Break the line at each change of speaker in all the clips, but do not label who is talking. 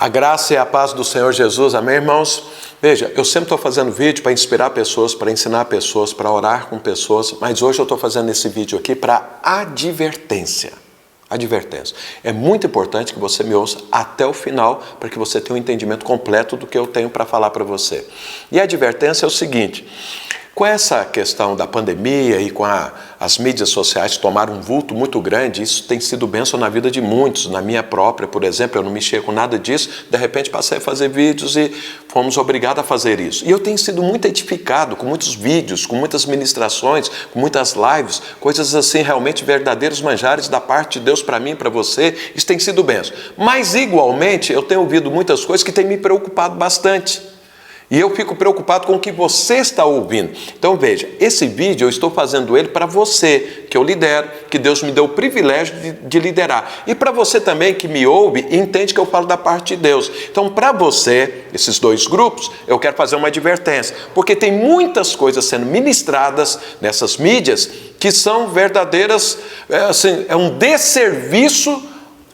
A graça e a paz do Senhor Jesus, amém, irmãos? Veja, eu sempre estou fazendo vídeo para inspirar pessoas, para ensinar pessoas, para orar com pessoas, mas hoje eu estou fazendo esse vídeo aqui para advertência. Advertência. É muito importante que você me ouça até o final, para que você tenha um entendimento completo do que eu tenho para falar para você. E a advertência é o seguinte: com essa questão da pandemia e com as mídias sociais que tomaram um vulto muito grande, isso tem sido bênção na vida de muitos. Na minha própria, por exemplo, eu não mexia com nada disso, de repente passei a fazer vídeos e fomos obrigados a fazer isso. E eu tenho sido muito edificado com muitos vídeos, com muitas ministrações, com muitas lives, coisas assim realmente verdadeiros manjares da parte de Deus para mim e para você. Isso tem sido bênção. Mas igualmente eu tenho ouvido muitas coisas que têm me preocupado bastante. E eu fico preocupado com o que você está ouvindo. Então veja, esse vídeo eu estou fazendo ele para você, que eu lidero, que Deus me deu o privilégio de liderar. E para você também que me ouve e entende que eu falo da parte de Deus. Então para você, esses dois grupos, eu quero fazer uma advertência. Porque tem muitas coisas sendo ministradas nessas mídias que são verdadeiras, é um desserviço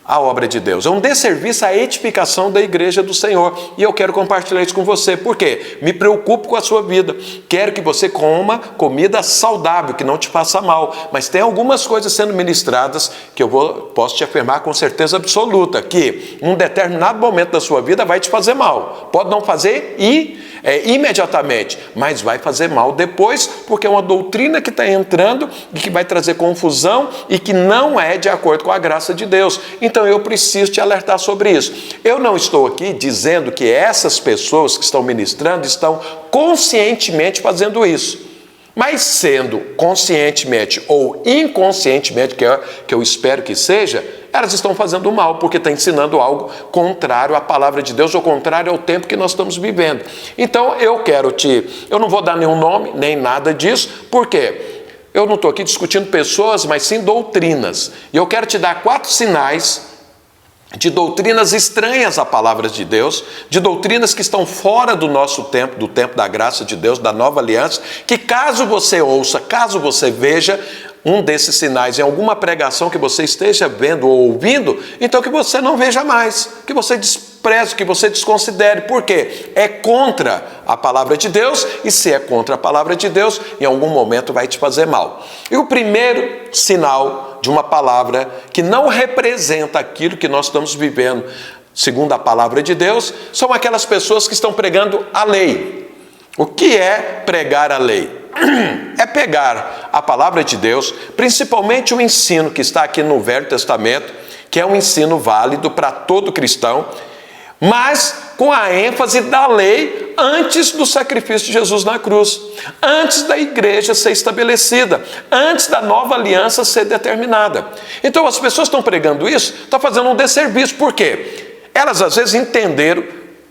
a obra de Deus, é um desserviço à edificação da igreja do Senhor. E eu quero compartilhar isso com você. Por quê? Me preocupo com a sua vida. Quero que você coma comida saudável, que não te faça mal. Mas tem algumas coisas sendo ministradas que posso te afirmar com certeza absoluta, que em um determinado momento da sua vida vai te fazer mal. Pode não fazer imediatamente, mas vai fazer mal depois, porque é uma doutrina que está entrando e que vai trazer confusão e que não é de acordo com a graça de Deus. Então eu preciso te alertar sobre isso. Eu não estou aqui dizendo que essas pessoas que estão ministrando estão conscientemente fazendo isso. Mas sendo conscientemente ou inconscientemente, que eu espero que seja, elas estão fazendo mal, porque estão ensinando algo contrário à palavra de Deus, ou contrário ao tempo que nós estamos vivendo. Então eu não vou dar nenhum nome, nem nada disso, porque eu não estou aqui discutindo pessoas, mas sim doutrinas. E eu quero te dar 4 sinais de doutrinas estranhas à palavra de Deus, de doutrinas que estão fora do nosso tempo, do tempo da graça de Deus, da nova aliança, que caso você ouça, caso você veja um desses sinais em alguma pregação que você esteja vendo ou ouvindo, então que você não veja mais, que você despreze, que você desconsidere. Por quê? É contra a palavra de Deus, e se é contra a palavra de Deus, em algum momento vai te fazer mal. E o primeiro sinal de uma palavra que não representa aquilo que nós estamos vivendo, segundo a palavra de Deus, são aquelas pessoas que estão pregando a lei. O que é pregar a lei? É pegar a palavra de Deus, principalmente o ensino que está aqui no Velho Testamento, que é um ensino válido para todo cristão, mas com a ênfase da lei antes do sacrifício de Jesus na cruz, antes da igreja ser estabelecida, antes da nova aliança ser determinada. Então as pessoas estão pregando isso, estão fazendo um desserviço. Por quê? Elas às vezes entenderam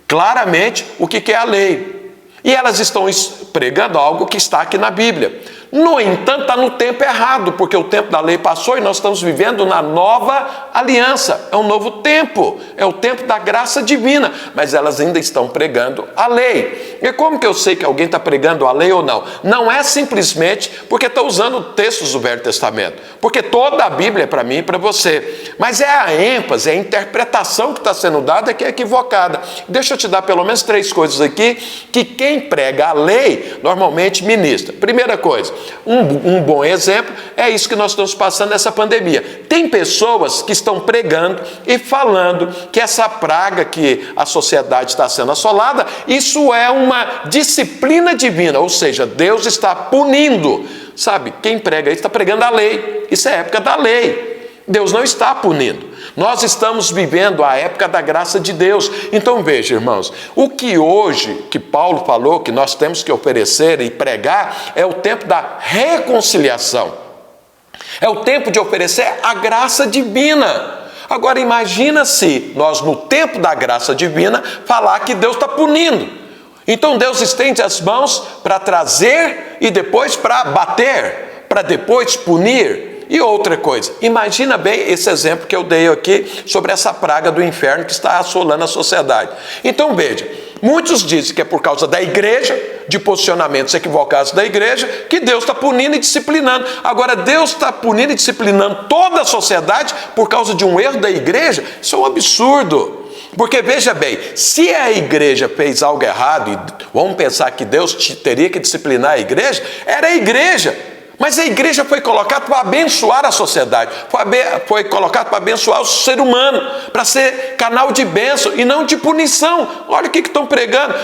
claramente o que é a lei, e elas estão pregando algo que está aqui na Bíblia. No entanto, está no tempo errado, porque o tempo da lei passou e nós estamos vivendo na nova aliança. É um novo tempo, é o tempo da graça divina, mas elas ainda estão pregando a lei. E como que eu sei que alguém está pregando a lei ou não? Não é simplesmente porque está usando textos do Velho Testamento, porque toda a Bíblia é para mim e para você, mas é a ênfase, é a interpretação que está sendo dada que é equivocada. Deixa eu te dar pelo menos 3 coisas aqui que quem prega a lei normalmente ministra. Primeira coisa, um bom exemplo é isso que nós estamos passando nessa pandemia. Tem pessoas que estão pregando e falando que essa praga que a sociedade está sendo assolada, isso é uma disciplina divina, ou seja, Deus está punindo. Sabe, quem prega isso está pregando a lei. Isso é época da lei. Deus não está punindo. Nós estamos vivendo a época da graça de Deus. Então veja, irmãos, o que hoje, que Paulo falou, que nós temos que oferecer e pregar, é o tempo da reconciliação. É o tempo de oferecer a graça divina. Agora imagina se nós, no tempo da graça divina, falar que Deus está punindo. Então Deus estende as mãos para trazer e depois para bater, para depois punir. E outra coisa, imagina bem esse exemplo que eu dei aqui sobre essa praga do inferno que está assolando a sociedade. Então veja, muitos dizem que é por causa da igreja, de posicionamentos equivocados da igreja, que Deus está punindo e disciplinando. Agora, Deus está punindo e disciplinando toda a sociedade por causa de um erro da igreja? Isso é um absurdo. Porque veja bem, se a igreja fez algo errado, e vamos pensar que Deus teria que disciplinar a igreja, era a igreja. Mas a igreja foi colocada para abençoar a sociedade, foi colocada para abençoar o ser humano, para ser canal de bênção e não de punição. Olha o que estão pregando.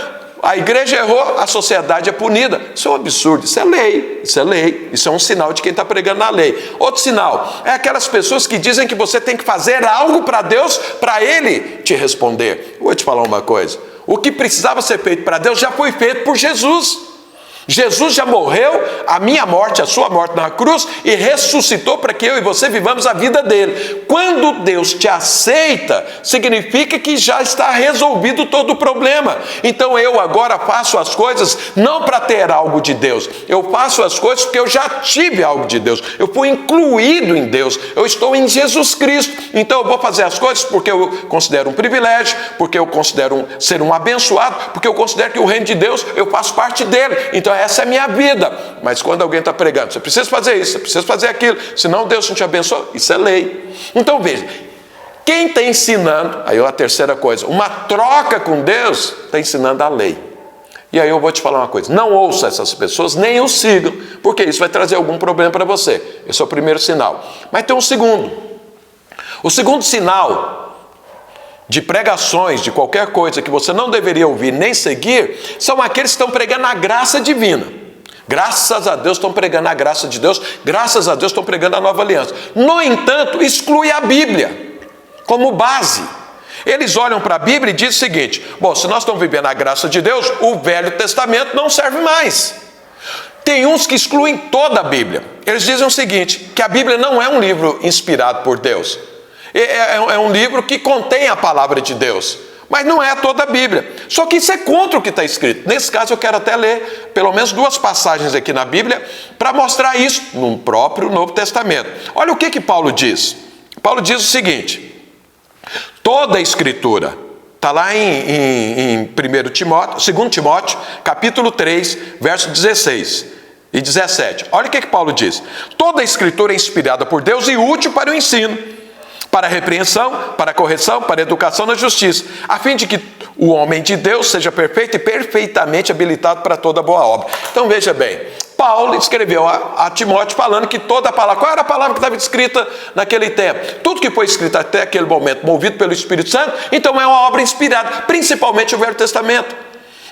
A igreja errou, a sociedade é punida. Isso é um absurdo, isso é lei, isso é lei. Isso é um sinal de quem está pregando na lei. Outro sinal, é aquelas pessoas que dizem que você tem que fazer algo para Deus, para Ele te responder. Vou te falar uma coisa, o que precisava ser feito para Deus já foi feito por Jesus. Jesus já morreu, a minha morte, a sua morte na cruz, e ressuscitou para que eu e você vivamos a vida dele. Quando Deus te aceita, significa que já está resolvido todo o problema. Então eu agora faço as coisas não para ter algo de Deus, eu faço as coisas porque eu já tive algo de Deus, eu fui incluído em Deus, eu estou em Jesus Cristo. Então eu vou fazer as coisas porque eu considero um privilégio, porque eu considero ser um abençoado, porque eu considero que o reino de Deus, eu faço parte dele. Então essa é a minha vida. Mas quando alguém está pregando, você precisa fazer isso, você precisa fazer aquilo, senão Deus não te abençoa, isso é lei. Então veja, quem está ensinando, aí é a terceira coisa, uma troca com Deus, está ensinando a lei. E aí eu vou te falar uma coisa, não ouça essas pessoas, nem os sigam, porque isso vai trazer algum problema para você. Esse é o primeiro sinal. Mas tem um segundo. O segundo sinal de pregações, de qualquer coisa que você não deveria ouvir nem seguir, são aqueles que estão pregando a graça divina. Graças a Deus estão pregando a graça de Deus, graças a Deus estão pregando a nova aliança. No entanto, exclui a Bíblia como base. Eles olham para a Bíblia e dizem o seguinte, bom, se nós estamos vivendo a graça de Deus, o Velho Testamento não serve mais. Tem uns que excluem toda a Bíblia. Eles dizem o seguinte, que a Bíblia não é um livro inspirado por Deus. É um livro que contém a palavra de Deus, mas não é toda a Bíblia. Só que isso é contra o que está escrito. Nesse caso eu quero até ler pelo menos 2 passagens aqui na Bíblia para mostrar isso no próprio Novo Testamento. Olha o que Paulo diz. Paulo diz o seguinte, toda a Escritura, está lá em 2 Timóteo, capítulo 3, verso 16 e 17. Olha o que Paulo diz. Toda a Escritura é inspirada por Deus e útil para o ensino, para a repreensão, para a correção, para a educação na justiça, a fim de que o homem de Deus seja perfeito e perfeitamente habilitado para toda boa obra. Então veja bem, Paulo escreveu a Timóteo falando que toda a palavra, qual era a palavra que estava escrita naquele tempo? Tudo que foi escrito até aquele momento, movido pelo Espírito Santo, então é uma obra inspirada, principalmente o Velho Testamento.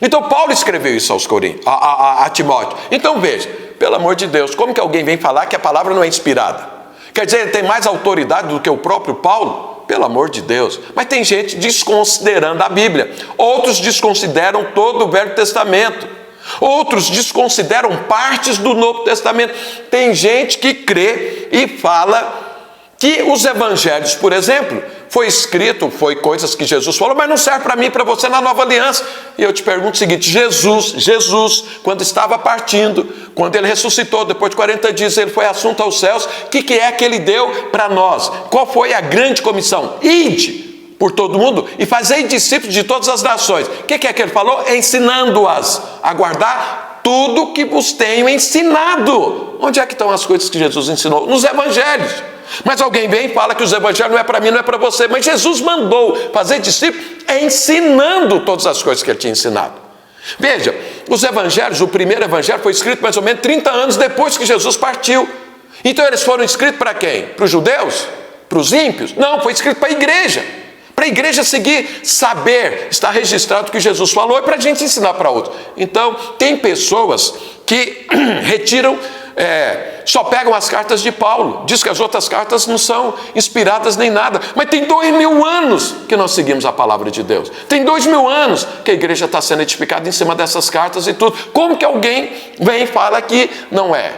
Então Paulo escreveu isso aos Coríntios, a Timóteo. Então veja, pelo amor de Deus, como que alguém vem falar que a palavra não é inspirada? Quer dizer, ele tem mais autoridade do que o próprio Paulo? Pelo amor de Deus. Mas tem gente desconsiderando a Bíblia. Outros desconsideram todo o Velho Testamento. Outros desconsideram partes do Novo Testamento. Tem gente que crê e fala que os evangelhos, por exemplo, foi coisas que Jesus falou, mas não serve para mim e para você na nova aliança. E eu te pergunto o seguinte, Jesus, quando estava partindo, quando ele ressuscitou, depois de 40 dias, ele foi assunto aos céus, o que é que ele deu para nós? Qual foi a grande comissão? Ide por todo mundo e fazei discípulos de todas as nações. O que é que ele falou? Ensinando-as a guardar tudo que vos tenho ensinado. Onde é que estão as coisas que Jesus ensinou? Nos evangelhos. Mas alguém vem e fala que os evangelhos não é para mim, não é para você. Mas Jesus mandou fazer discípulos ensinando todas as coisas que ele tinha ensinado. Veja, os evangelhos, o primeiro evangelho foi escrito mais ou menos 30 anos depois que Jesus partiu. Então eles foram escritos para quem? Para os judeus? Para os ímpios? Não, foi escrito para a igreja. Para a igreja seguir, saber, está registrado o que Jesus falou e para a gente ensinar para outros. Então, tem pessoas que retiram, só pegam as cartas de Paulo, diz que as outras cartas não são inspiradas nem nada, mas tem 2000 anos que nós seguimos a palavra de Deus, tem 2000 anos que a igreja está sendo edificada em cima dessas cartas e tudo. Como que alguém vem e fala que não é?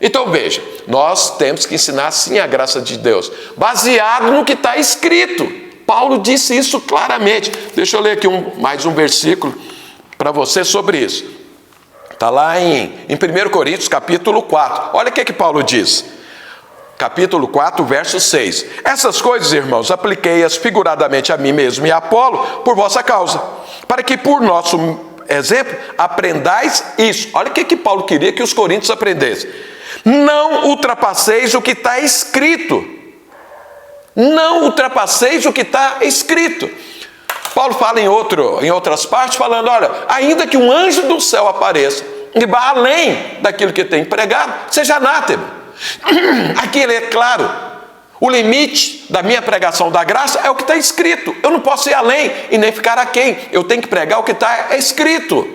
Então veja, nós temos que ensinar sim a graça de Deus, baseado no que está escrito. Paulo disse isso claramente. Deixa eu ler aqui mais um versículo para você sobre isso. Está lá em 1 Coríntios, capítulo 4. Olha o que Paulo diz. Capítulo 4, verso 6. Essas coisas, irmãos, apliquei-as figuradamente a mim mesmo e a Apolo por vossa causa, para que por nosso exemplo aprendais isso. Olha o que Paulo queria que os coríntios aprendessem. Não ultrapasseis o que está escrito. Não ultrapasseis o que está escrito. Paulo fala em outras partes, falando, olha, ainda que um anjo do céu apareça e vá além daquilo que tem pregado, seja anátema. Aqui ele é claro, o limite da minha pregação da graça é o que está escrito. Eu não posso ir além e nem ficar aquém. Eu tenho que pregar o que está escrito.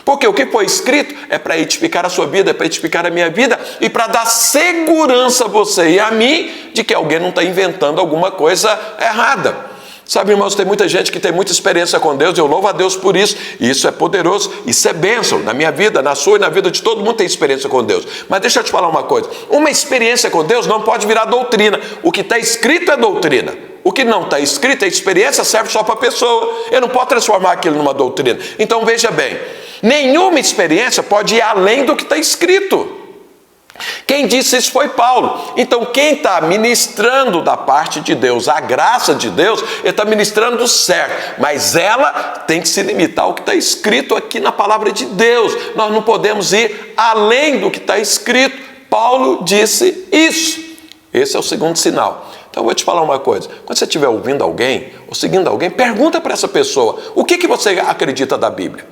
Porque o que foi escrito é para edificar a sua vida, é para edificar a minha vida e para dar segurança a você e a mim de que alguém não está inventando alguma coisa errada. Sabe, irmãos, tem muita gente que tem muita experiência com Deus, eu louvo a Deus por isso, e isso é poderoso, isso é bênção, na minha vida, na sua e na vida de todo mundo tem experiência com Deus. Mas deixa eu te falar uma coisa, uma experiência com Deus não pode virar doutrina, o que está escrito é doutrina, o que não está escrito, a experiência serve só para a pessoa, eu não posso transformar aquilo numa doutrina. Então veja bem, nenhuma experiência pode ir além do que está escrito. Quem disse isso foi Paulo. Então quem está ministrando da parte de Deus, a graça de Deus, ele está ministrando certo, mas ela tem que se limitar ao que está escrito aqui na palavra de Deus. Nós não podemos ir além do que está escrito. Paulo disse isso. Esse é o segundo sinal. Então eu vou te falar uma coisa, quando você estiver ouvindo alguém, ou seguindo alguém, pergunta para essa pessoa, o que você acredita da Bíblia?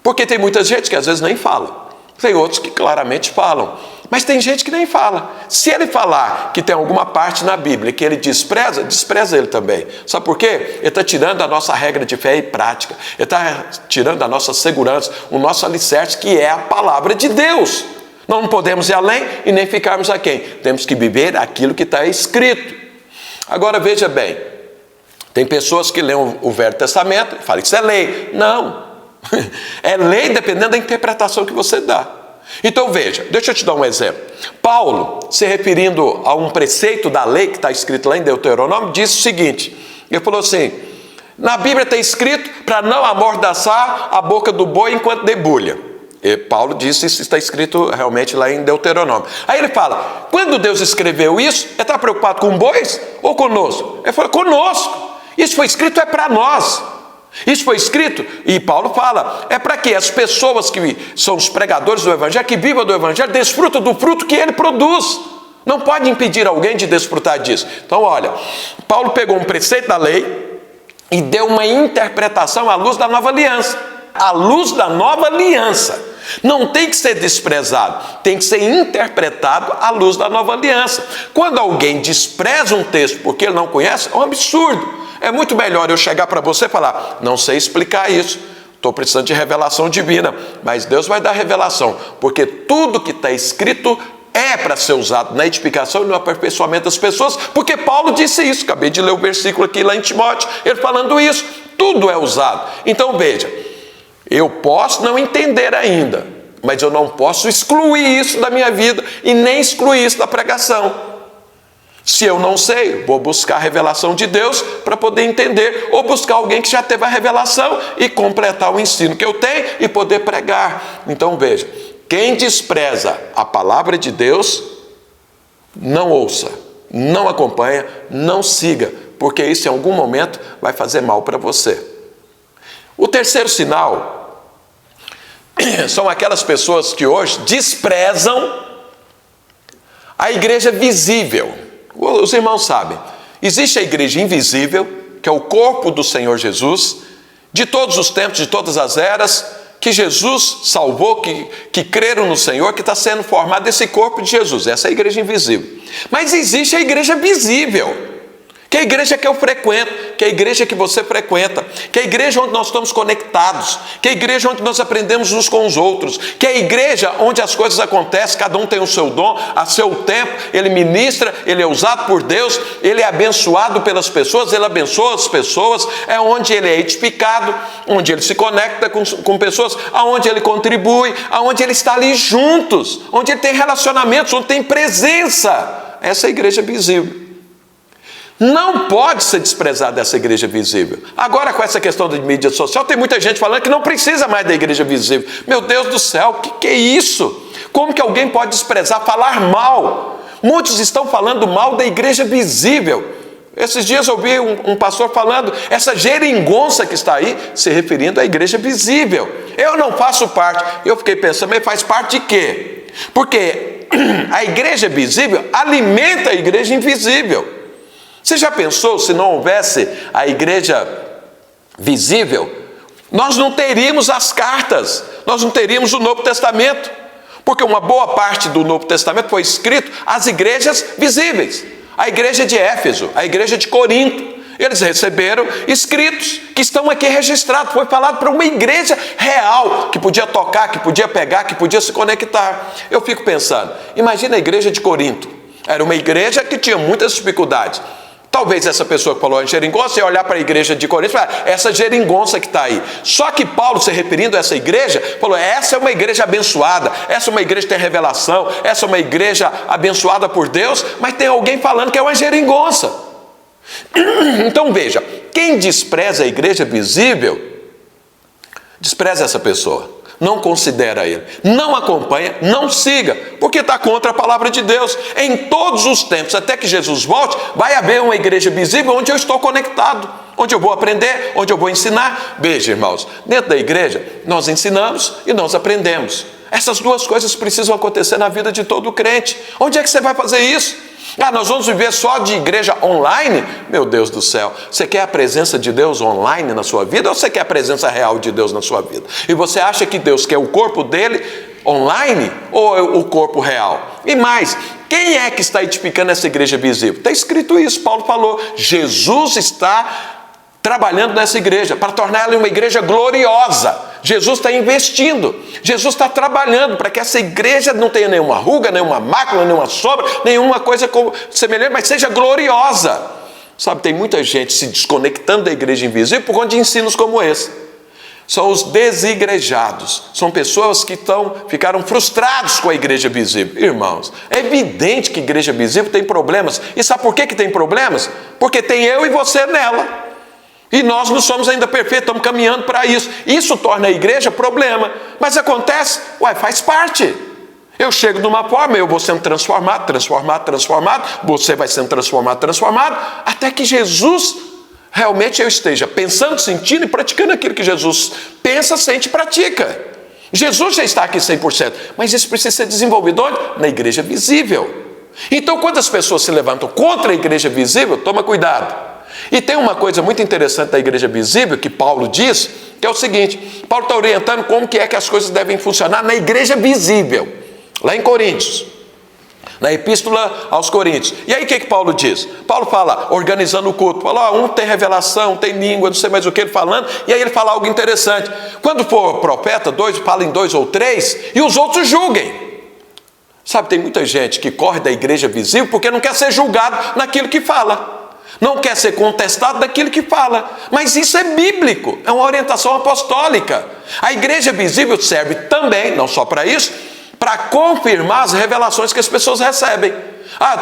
Porque tem muita gente que às vezes nem fala. Tem outros que claramente falam, mas tem gente que nem fala. Se ele falar que tem alguma parte na Bíblia que ele despreza, despreza ele também. Sabe por quê? Ele está tirando a nossa regra de fé e prática. Ele está tirando a nossa segurança, o nosso alicerce, que é a palavra de Deus. Nós não podemos ir além e nem ficarmos aquém. Temos que viver aquilo que está escrito. Agora veja bem, tem pessoas que leem o Velho Testamento e falam que isso é lei. Não. É lei dependendo da interpretação que você dá. Então veja, deixa eu te dar um exemplo. Paulo, se referindo a um preceito da lei que está escrito lá em Deuteronômio, disse o seguinte, ele falou assim, na Bíblia está escrito para não amordaçar a boca do boi enquanto debulha. E Paulo disse, isso está escrito realmente lá em Deuteronômio. Aí ele fala, quando Deus escreveu isso, ele está preocupado com bois ou conosco? Ele falou, conosco. Isso foi escrito é para nós. Isso foi escrito, e Paulo fala, é para que as pessoas que são os pregadores do Evangelho, que vivam do Evangelho, desfrutam do fruto que ele produz. Não pode impedir alguém de desfrutar disso. Então olha, Paulo pegou um preceito da lei e deu uma interpretação à luz da nova aliança. À luz da nova aliança. Não tem que ser desprezado, tem que ser interpretado à luz da nova aliança. Quando alguém despreza um texto porque ele não conhece, é um absurdo. É muito melhor eu chegar para você e falar, não sei explicar isso, estou precisando de revelação divina, mas Deus vai dar revelação, porque tudo que está escrito é para ser usado na edificação e no aperfeiçoamento das pessoas, porque Paulo disse isso, acabei de ler o versículo aqui lá em Timóteo, ele falando isso, tudo é usado. Então veja, eu posso não entender ainda, mas eu não posso excluir isso da minha vida e nem excluir isso da pregação. Se eu não sei, vou buscar a revelação de Deus para poder entender, ou buscar alguém que já teve a revelação e completar o ensino que eu tenho e poder pregar. Então veja, quem despreza a palavra de Deus, não ouça, não acompanha, não siga, porque isso em algum momento vai fazer mal para você. O terceiro sinal são aquelas pessoas que hoje desprezam a igreja visível. Os irmãos sabem, existe a igreja invisível, que é o corpo do Senhor Jesus, de todos os tempos, de todas as eras, que Jesus salvou, que creram no Senhor, que está sendo formado esse corpo de Jesus. Essa é a igreja invisível. Mas existe a igreja visível, que é a igreja que eu frequento, que é a igreja que você frequenta, que é a igreja onde nós estamos conectados, que é a igreja onde nós aprendemos uns com os outros, que é a igreja onde as coisas acontecem, cada um tem o seu dom, a seu tempo, ele ministra, ele é usado por Deus, ele é abençoado pelas pessoas, ele abençoa as pessoas, é onde ele é edificado, onde ele se conecta com pessoas, aonde ele contribui, aonde ele está ali juntos, onde ele tem relacionamentos, onde tem presença. Essa é a igreja visível. Não pode ser desprezada essa igreja visível. Agora, com essa questão de mídia social, tem muita gente falando que não precisa mais da igreja visível. Meu Deus do céu, o que é isso? Como que alguém pode desprezar, falar mal? Muitos estão falando mal da igreja visível. Esses dias eu vi um pastor falando, essa geringonça que está aí, se referindo à igreja visível. Eu não faço parte. Eu fiquei pensando, mas faz parte de quê? Porque a igreja visível alimenta a igreja invisível. Você já pensou se não houvesse a igreja visível, nós não teríamos as cartas, nós não teríamos o Novo Testamento, porque uma boa parte do Novo Testamento foi escrito às igrejas visíveis, a igreja de Éfeso, a igreja de Corinto. Eles receberam escritos que estão aqui registrados, foi falado para uma igreja real, que podia tocar, que podia pegar, que podia se conectar. Eu fico pensando, imagina a igreja de Corinto, era uma igreja que tinha muitas dificuldades. Talvez essa pessoa que falou em geringonça ia olhar para a igreja de Corinto e falar, essa geringonça que está aí. Só que Paulo, se referindo a essa igreja, falou, essa é uma igreja abençoada, essa é uma igreja que tem revelação, essa é uma igreja abençoada por Deus, mas tem alguém falando que é uma geringonça. Então veja, quem despreza a igreja visível, despreza essa pessoa. Não considera ele, não acompanha, não siga, porque está contra a palavra de Deus. Em todos os tempos, até que Jesus volte, vai haver uma igreja visível onde eu estou conectado, onde eu vou aprender, onde eu vou ensinar. Veja, irmãos, dentro da igreja, nós ensinamos e nós aprendemos. Essas duas coisas precisam acontecer na vida de todo crente. Onde é que você vai fazer isso? Nós vamos viver só de igreja online? Meu Deus do céu, você quer a presença de Deus online na sua vida ou você quer a presença real de Deus na sua vida? E você acha que Deus quer o corpo dele online ou o corpo real? E mais, quem é que está edificando essa igreja visível? Está escrito isso, Paulo falou, Jesus está trabalhando nessa igreja para tornar ela uma igreja gloriosa. Jesus está investindo, Jesus está trabalhando para que essa igreja não tenha nenhuma ruga, nenhuma mácula, nenhuma sombra, nenhuma coisa semelhante, mas seja gloriosa. Sabe, tem muita gente se desconectando da igreja invisível por conta de ensinos como esse. São os desigrejados, são pessoas que ficaram frustrados com a igreja visível. Irmãos, é evidente que a igreja visível tem problemas. E sabe por que tem problemas? Porque tem eu e você nela. E nós não somos ainda perfeitos, estamos caminhando para isso. Isso torna a igreja problema. Mas acontece, faz parte. Eu chego de uma forma, eu vou sendo transformado, você vai sendo transformado, até que Jesus, realmente eu esteja pensando, sentindo e praticando aquilo que Jesus pensa, sente e pratica. Jesus já está aqui 100%, mas isso precisa ser desenvolvido onde? Na igreja visível. Então, quando as pessoas se levantam contra a igreja visível, toma cuidado. E tem uma coisa muito interessante da igreja visível que Paulo diz, que é o seguinte, Paulo está orientando como que é que as coisas devem funcionar na igreja visível, lá em Coríntios, na epístola aos Coríntios. E aí o que Paulo diz? Paulo fala, organizando o culto, fala, um tem revelação, tem língua, não sei mais o que ele falando, e aí ele fala algo interessante, quando for profeta, fala em 2 ou 3, e os outros julguem. Sabe, tem muita gente que corre da igreja visível porque não quer ser julgado naquilo que fala. Não quer ser contestado daquilo que fala. Mas isso é bíblico, é uma orientação apostólica. A igreja visível serve também, não só para isso, para confirmar as revelações que as pessoas recebem.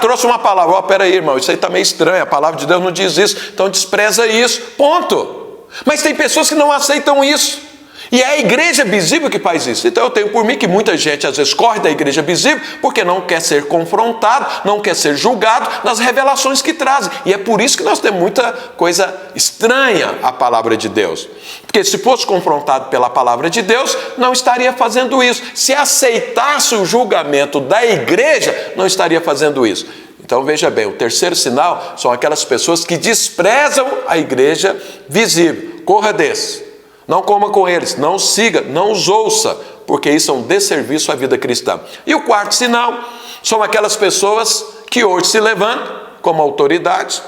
Trouxe uma palavra, peraí, irmão, isso aí está meio estranho, a palavra de Deus não diz isso, então despreza isso, ponto. Mas tem pessoas que não aceitam isso. E é a igreja visível que faz isso. Então eu tenho por mim que muita gente às vezes corre da igreja visível porque não quer ser confrontado, não quer ser julgado nas revelações que trazem. E é por isso que nós temos muita coisa estranha à palavra de Deus. Porque se fosse confrontado pela palavra de Deus, não estaria fazendo isso. Se aceitasse o julgamento da igreja, não estaria fazendo isso. Então veja bem, o terceiro sinal são aquelas pessoas que desprezam a igreja visível. Corra desse. Não coma com eles, não os siga, não os ouça, porque isso é um desserviço à vida cristã. E o quarto sinal são aquelas pessoas que hoje se levantam como autoridades,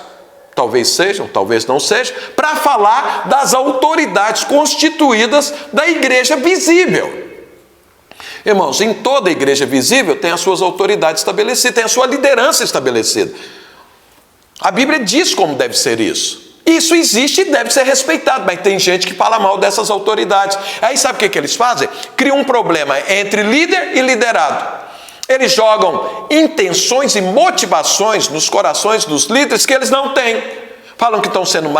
talvez sejam, talvez não sejam, para falar das autoridades constituídas da igreja visível. Irmãos, em toda igreja visível tem as suas autoridades estabelecidas, tem a sua liderança estabelecida. A Bíblia diz como deve ser isso. Isso existe e deve ser respeitado, mas tem gente que fala mal dessas autoridades. Aí sabe o que eles fazem? Criam um problema entre líder e liderado. Eles jogam intenções e motivações nos corações dos líderes que eles não têm. Falam que estão sendo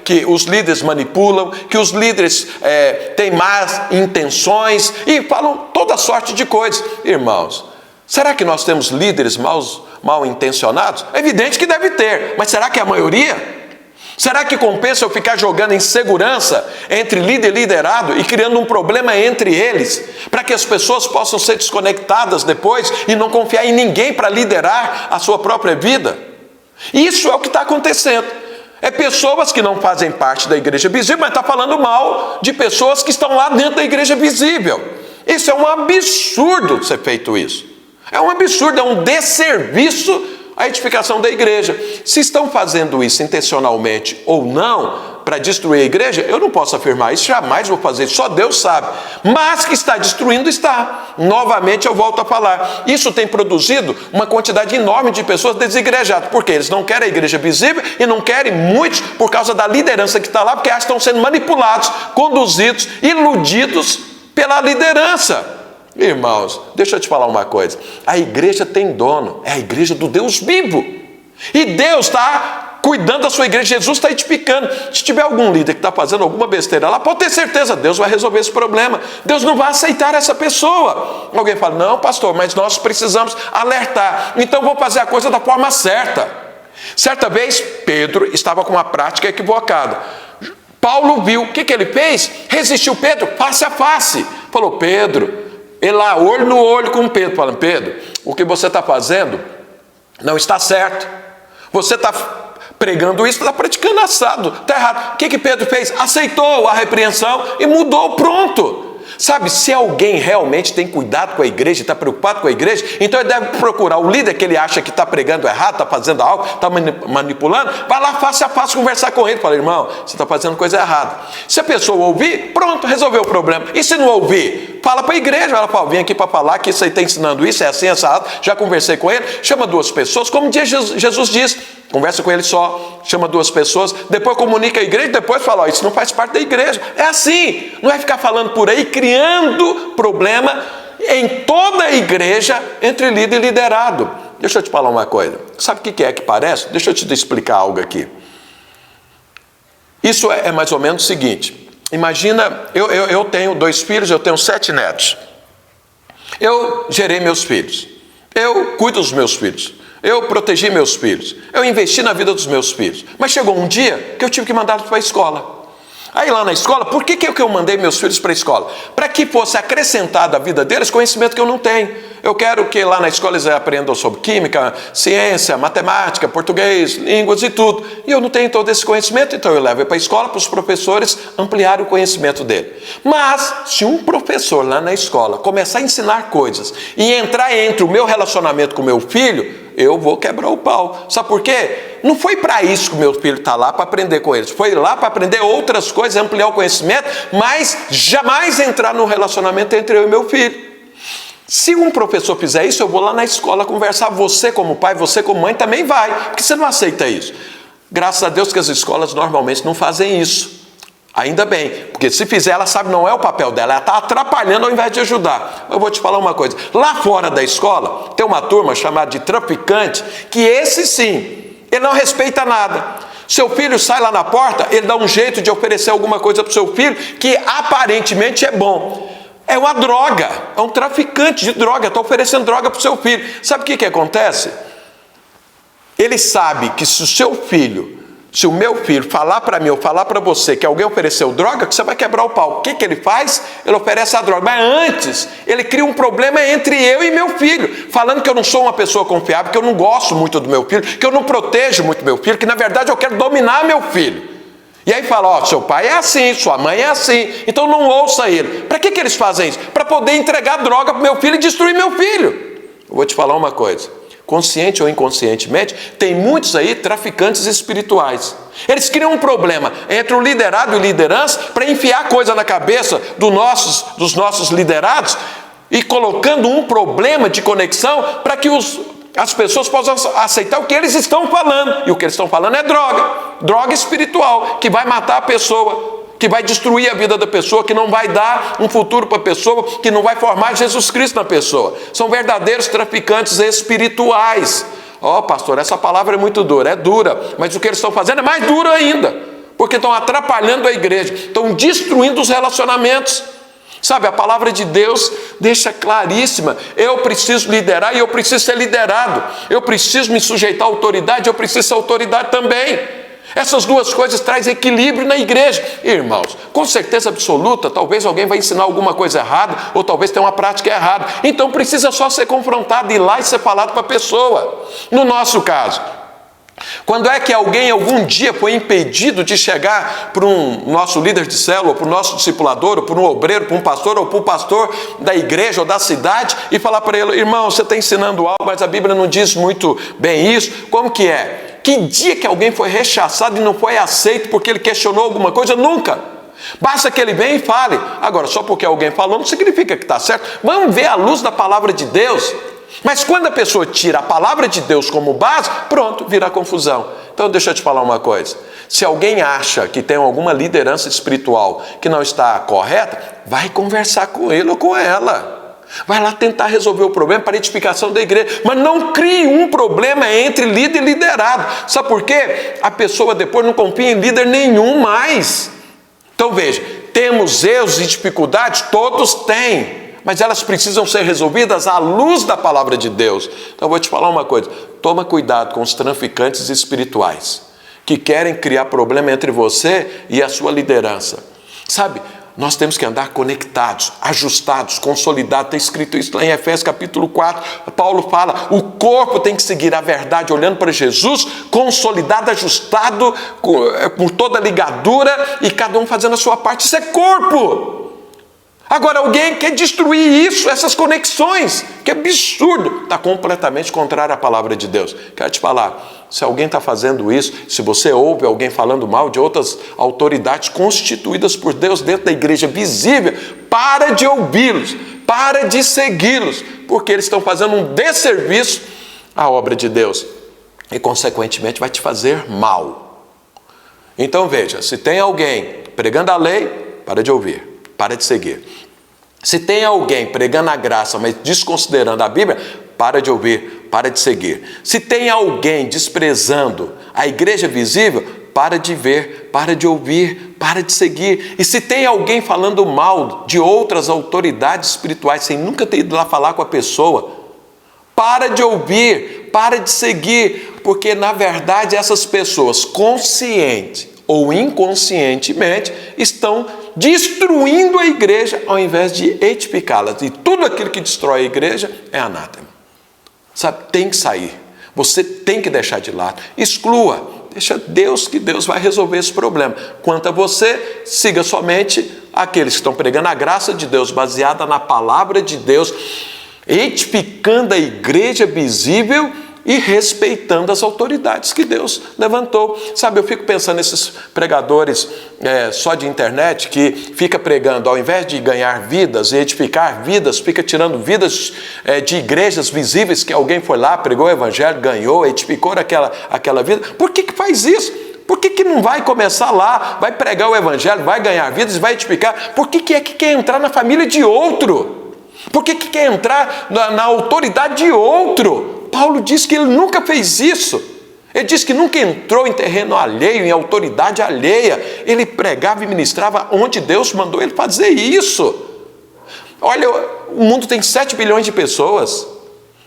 que os líderes manipulam, que os líderes têm más intenções e falam toda sorte de coisas. Irmãos, será que nós temos líderes mal intencionados? É evidente que deve ter, mas será que é a maioria? Será que compensa eu ficar jogando insegurança entre líder e liderado e criando um problema entre eles, para que as pessoas possam ser desconectadas depois e não confiar em ninguém para liderar a sua própria vida? Isso é o que está acontecendo. É pessoas que não fazem parte da igreja visível, mas está falando mal de pessoas que estão lá dentro da igreja visível. Isso é um absurdo ser feito isso. É um absurdo, é um desserviço à edificação da igreja. Se estão fazendo isso intencionalmente ou não, para destruir a igreja, eu não posso afirmar isso, jamais vou fazer isso, só Deus sabe. Mas que está destruindo, está. Novamente eu volto a falar. Isso tem produzido uma quantidade enorme de pessoas desigrejadas, porque eles não querem a igreja visível e não querem muitos por causa da liderança que está lá, porque elas estão sendo manipulados, conduzidos, iludidos pela liderança. Irmãos, deixa eu te falar uma coisa. A igreja tem dono, é a igreja do Deus vivo. E Deus está cuidando da sua igreja, Jesus está edificando. Se tiver algum líder que está fazendo alguma besteira lá, pode ter certeza, Deus vai resolver esse problema. Deus não vai aceitar essa pessoa. Alguém fala, não pastor, mas nós precisamos alertar. Então vou fazer a coisa da forma certa. Certa vez, Pedro estava com uma prática equivocada. Paulo viu, o que ele fez? Resistiu Pedro, face a face. Falou, Pedro, ele lá, olho no olho com Pedro, falando, Pedro, o que você está fazendo não está certo. Você está pregando isso, está praticando assado, está errado. O que Pedro fez? Aceitou a repreensão e mudou, pronto. Sabe, se alguém realmente tem cuidado com a igreja, está preocupado com a igreja, então ele deve procurar o líder que ele acha que está pregando errado, está fazendo algo, está manipulando, vai lá face a face conversar com ele, fala, irmão, você está fazendo coisa errada. Se a pessoa ouvir, pronto, resolveu o problema. E se não ouvir, fala para a igreja, ela fala, vem aqui para falar que isso aí está ensinando isso, é assim, assado, já conversei com ele, chama duas pessoas, como Jesus diz, conversa com ele só, chama duas pessoas, depois comunica a igreja, depois fala, isso não faz parte da igreja. É assim, não é ficar falando por aí, criando problema em toda a igreja entre líder e liderado. Deixa eu te falar uma coisa, sabe o que é que parece? Deixa eu te explicar algo aqui. Isso é mais ou menos o seguinte, imagina, eu tenho 2 filhos, eu tenho 7 netos. Eu gerei meus filhos, eu cuido dos meus filhos. Eu protegi meus filhos, eu investi na vida dos meus filhos. Mas chegou um dia que eu tive que mandá-los para a escola. Aí lá na escola, por que eu mandei meus filhos para a escola? Para que fosse acrescentado à vida deles conhecimento que eu não tenho. Eu quero que lá na escola eles aprendam sobre química, ciência, matemática, português, línguas e tudo. E eu não tenho todo esse conhecimento, então eu levo para a escola para os professores ampliarem o conhecimento dele. Mas, se um professor lá na escola começar a ensinar coisas e entrar entre o meu relacionamento com o meu filho, eu vou quebrar o pau. Sabe por quê? Não foi para isso que o meu filho está lá, para aprender com eles. Foi lá para aprender outras coisas, ampliar o conhecimento, mas jamais entrar no relacionamento entre eu e meu filho. Se um professor fizer isso, eu vou lá na escola conversar. Você como pai, você como mãe também vai. Porque você não aceita isso. Graças a Deus que as escolas normalmente não fazem isso. Ainda bem, porque se fizer, ela sabe não é o papel dela, ela está atrapalhando ao invés de ajudar. Eu vou te falar uma coisa, lá fora da escola, tem uma turma chamada de traficante, que esse sim, ele não respeita nada. Seu filho sai lá na porta, ele dá um jeito de oferecer alguma coisa para o seu filho, que aparentemente é bom. É uma droga, é um traficante de droga, está oferecendo droga para o seu filho. Sabe o que acontece? Ele sabe que se o seu filho... Se o meu filho falar para mim ou falar para você que alguém ofereceu droga, que você vai quebrar o pau. O que ele faz? Ele oferece a droga. Mas antes, ele cria um problema entre eu e meu filho, falando que eu não sou uma pessoa confiável, que eu não gosto muito do meu filho, que eu não protejo muito meu filho, que na verdade eu quero dominar meu filho. E aí fala, ó, seu pai é assim, sua mãe é assim, então não ouça ele. Para que eles fazem isso? Para poder entregar droga para meu filho e destruir meu filho. Eu vou te falar uma coisa. Consciente ou inconscientemente, tem muitos aí traficantes espirituais. Eles criam um problema entre o liderado e liderança para enfiar coisa na cabeça dos nossos liderados e colocando um problema de conexão para que as pessoas possam aceitar o que eles estão falando. E o que eles estão falando é droga espiritual, que vai matar a pessoa, que vai destruir a vida da pessoa, que não vai dar um futuro para a pessoa, que não vai formar Jesus Cristo na pessoa. São verdadeiros traficantes espirituais. Ó, pastor, essa palavra é muito dura. É dura, mas o que eles estão fazendo é mais duro ainda, porque estão atrapalhando a igreja, estão destruindo os relacionamentos. Sabe, a palavra de Deus deixa claríssima, eu preciso liderar e eu preciso ser liderado. Eu preciso me sujeitar à autoridade, eu preciso ser autoridade também. Essas duas coisas trazem equilíbrio na igreja. Irmãos, com certeza absoluta, talvez alguém vai ensinar alguma coisa errada, ou talvez tenha uma prática errada. Então precisa só ser confrontado, ir lá e ser falado para a pessoa. No nosso caso, Quando é que alguém algum dia foi impedido de chegar para um nosso líder de célula, para o nosso discipulador, ou para um obreiro, para um pastor, ou para o pastor da igreja ou da cidade e falar para ele: irmão, você está ensinando algo, mas a Bíblia não diz muito bem isso. Como que é? Que dia que alguém foi rechaçado e não foi aceito porque ele questionou alguma coisa? Nunca. Basta que ele venha e fale. Agora, só porque alguém falou não significa que está certo. Vamos ver a luz da palavra de Deus. Mas quando a pessoa tira a palavra de Deus como base, pronto, vira confusão. Então deixa eu te falar uma coisa. Se alguém acha que tem alguma liderança espiritual que não está correta, vai conversar com ele ou com ela. Vai lá tentar resolver o problema para a edificação da igreja. Mas não crie um problema entre líder e liderado. Sabe por quê? A pessoa depois não confia em líder nenhum mais. Então veja, temos erros e dificuldades? Todos têm. Mas elas precisam ser resolvidas à luz da palavra de Deus. Então eu vou te falar uma coisa: toma cuidado com os traficantes espirituais que querem criar problema entre você e a sua liderança. Sabe, nós temos que andar conectados, ajustados, consolidados. Está escrito isso lá em Efésios capítulo 4. Paulo fala: o corpo tem que seguir a verdade olhando para Jesus, consolidado, ajustado, por toda a ligadura, e cada um fazendo a sua parte. Isso é corpo. Agora alguém quer destruir isso, essas conexões, que absurdo, está completamente contrário à palavra de Deus. Quero te falar, se alguém está fazendo isso, se você ouve alguém falando mal de outras autoridades constituídas por Deus dentro da igreja visível, para de ouvi-los, para de segui-los, porque eles estão fazendo um desserviço à obra de Deus e consequentemente vai te fazer mal. Então veja, se tem alguém pregando a lei, para de ouvir. Para de seguir. Se tem alguém pregando a graça, mas desconsiderando a Bíblia, para de ouvir, para de seguir. Se tem alguém desprezando a igreja visível, para de ver, para de ouvir, para de seguir. E se tem alguém falando mal de outras autoridades espirituais, sem nunca ter ido lá falar com a pessoa, para de ouvir, para de seguir, porque na verdade essas pessoas, conscientes ou inconscientemente, estão destruindo a igreja ao invés de edificá-la. E tudo aquilo que destrói a igreja é anátema. Sabe, tem que sair. Você tem que deixar de lado. Exclua. Deixa Deus, que Deus vai resolver esse problema. Quanto a você, siga somente aqueles que estão pregando a graça de Deus, baseada na palavra de Deus, edificando a igreja visível e respeitando as autoridades que Deus levantou. Sabe, eu fico pensando nesses pregadores só de internet que fica pregando, ao invés de ganhar vidas e edificar vidas, fica tirando vidas de igrejas visíveis que alguém foi lá, pregou o evangelho, ganhou, edificou aquela vida. Por que faz isso? Por que não vai começar lá, vai pregar o evangelho, vai ganhar vidas, vai edificar? Por que é que quer entrar na família de outro? Por que quer entrar na autoridade de outro? Paulo diz que ele nunca fez isso. Ele diz que nunca entrou em terreno alheio, em autoridade alheia. Ele pregava e ministrava onde Deus mandou ele fazer isso. Olha, o mundo tem 7 bilhões de pessoas.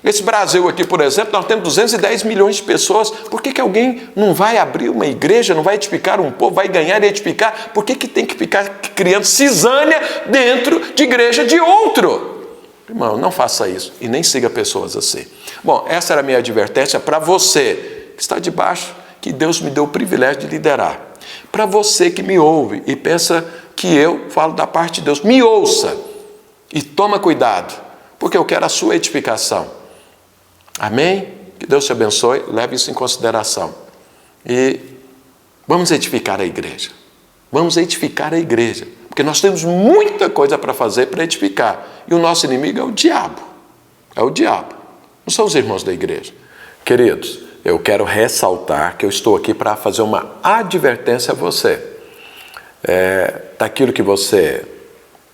Esse Brasil aqui, por exemplo, nós temos 210 milhões de pessoas. Por que alguém não vai abrir uma igreja, não vai edificar um povo, vai ganhar e edificar? Por que tem que ficar criando cisânia dentro de igreja de outro? Irmão, não faça isso e nem siga pessoas assim. Bom, essa era a minha advertência para você que está debaixo, que Deus me deu o privilégio de liderar. Para você que me ouve e pensa que eu falo da parte de Deus, me ouça e toma cuidado, porque eu quero a sua edificação. Amém? Que Deus te abençoe, leve isso em consideração. E vamos edificar a igreja. Vamos edificar a igreja. Porque nós temos muita coisa para fazer para edificar. E o nosso inimigo é o diabo. É o diabo. Não são os irmãos da igreja. Queridos, eu quero ressaltar que eu estou aqui para fazer uma advertência a você. Daquilo que você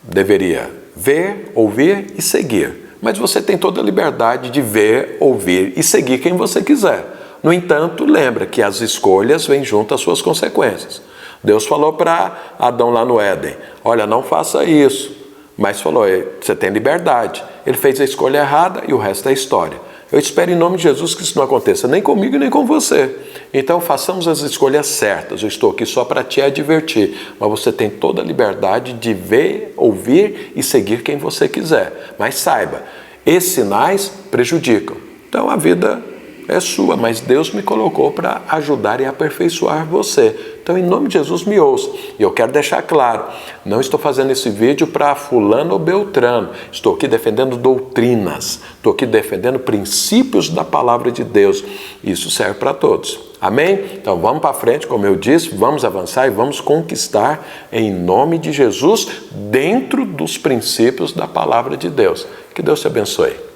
deveria ver, ouvir e seguir. Mas você tem toda a liberdade de ver, ouvir e seguir quem você quiser. No entanto, lembra que as escolhas vêm junto às suas consequências. Deus falou para Adão lá no Éden: olha, não faça isso. Mas falou: você tem liberdade. Ele fez a escolha errada e o resto é história. Eu espero em nome de Jesus que isso não aconteça nem comigo nem com você. Então façamos as escolhas certas. Eu estou aqui só para te advertir, mas você tem toda a liberdade de ver, ouvir e seguir quem você quiser. Mas saiba, esses sinais prejudicam. Então a vida é sua, mas Deus me colocou para ajudar e aperfeiçoar você. Então, em nome de Jesus, me ouça. E eu quero deixar claro, não estou fazendo esse vídeo para fulano ou beltrano. Estou aqui defendendo doutrinas. Estou aqui defendendo princípios da palavra de Deus. Isso serve para todos. Amém? Então, vamos para frente, como eu disse, vamos avançar e vamos conquistar em nome de Jesus, dentro dos princípios da palavra de Deus. Que Deus te abençoe.